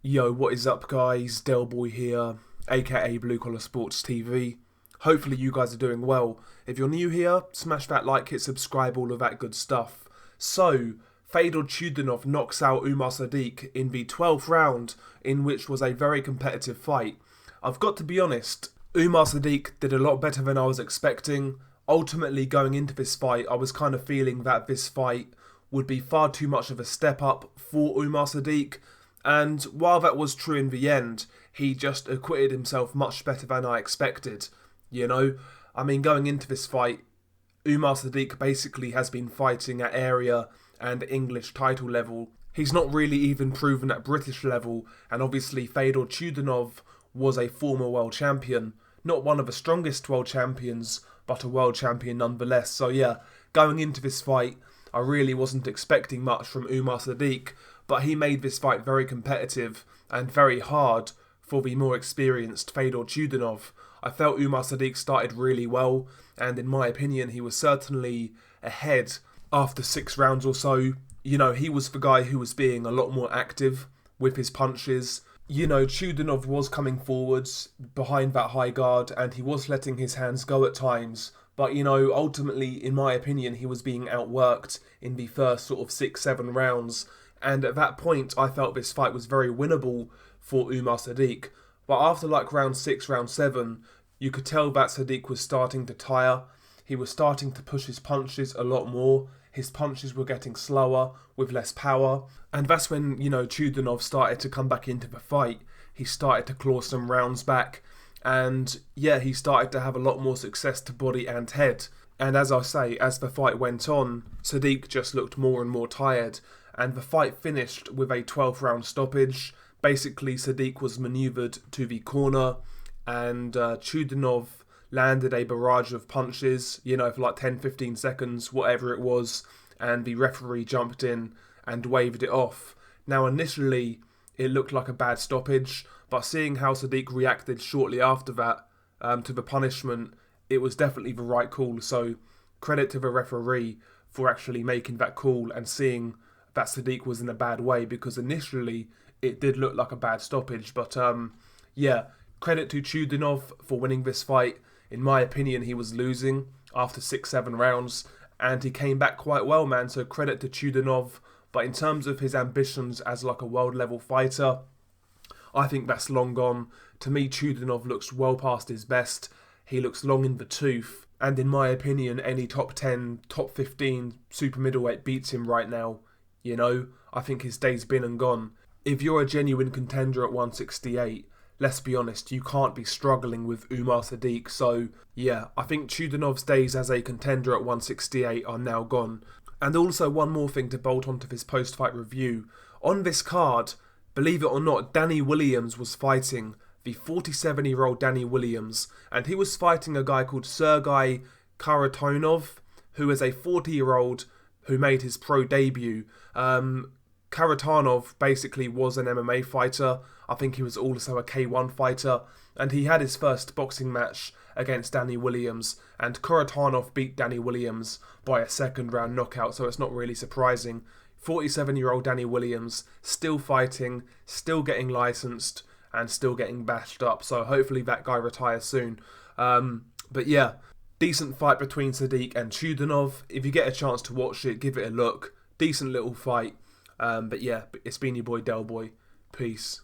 Yo, what is up guys? Delboy here, aka Blue Collar Sports TV. Hopefully you guys are doing well. If you're new here, smash that like, hit subscribe, all of that good stuff. So, Fedor Chudinov knocks out Umar Sadiq in the 12th round, in which was a very competitive fight. I've got to be honest, Umar Sadiq did a lot better than I was expecting. Ultimately, going into this fight, I was kind of feeling that this fight would be far too much of a step up for Umar Sadiq. And while that was true in the end, he just acquitted himself much better than I expected. Going into this fight, Umar Sadiq basically has been fighting at area and English title level. He's not really even proven at British level, and obviously Fedor Chudinov was a former world champion. Not one of the strongest world champions, but a world champion nonetheless. So yeah, going into this fight, I really wasn't expecting much from Umar Sadiq, but he made this fight very competitive and very hard for the more experienced Fedor Chudinov. I felt Umar Sadiq started really well, and in my opinion, he was certainly ahead after 6 rounds or so. He was the guy who was being a lot more active with his punches. Chudinov was coming forwards behind that high guard, and he was letting his hands go at times. But, ultimately, in my opinion, he was being outworked in the first sort of 6-7 rounds. And at that point, I felt this fight was very winnable for Umar Sadiq. But after round 6, round 7, you could tell that Sadiq was starting to tire. He was starting to push his punches a lot more. His punches were getting slower, with less power. And that's when, Chudinov started to come back into the fight. He started to claw some rounds back. And yeah, he started to have a lot more success to body and head. And as I say, as the fight went on, Sadiq just looked more and more tired. And the fight finished with a 12th round stoppage. Basically, Sadiq was manoeuvred to the corner, and Chudinov landed a barrage of punches, for 10-15 seconds, whatever it was, and the referee jumped in and waved it off. Now, initially, it looked like a bad stoppage, but seeing how Sadiq reacted shortly after that to the punishment, it was definitely the right call. So, credit to the referee for actually making that call and seeing that Sadiq was in a bad way, because initially it did look like a bad stoppage. But credit to Chudinov for winning this fight. In my opinion, he was losing after 6-7 rounds, and he came back quite well, man. So credit to Chudinov. But in terms of his ambitions as a world level fighter, I think that's long gone. To me, Chudinov looks well past his best. He looks long in the tooth. And in my opinion, any top 10, top 15 super middleweight beats him right now. I think his day's been and gone. If you're a genuine contender at 168, let's be honest, you can't be struggling with Umar Sadiq. So, yeah, I think Chudinov's days as a contender at 168 are now gone. And also one more thing to bolt onto this post-fight review. On this card, believe it or not, Danny Williams was fighting, the 47-year-old Danny Williams. And he was fighting a guy called Sergey Karatonov, who is a 40-year-old who made his pro debut. Karatonov basically was an MMA fighter. I think he was also a K1 fighter. And he had his first boxing match against Danny Williams. And Karatonov beat Danny Williams by a second round knockout. So it's not really surprising. 47-year-old Danny Williams still fighting, still getting licensed, and still getting bashed up. So hopefully that guy retires soon. But yeah, decent fight between Sadiq and Chudinov. If you get a chance to watch it, give it a look. Decent little fight. But yeah, it's been your boy Delboy. Peace.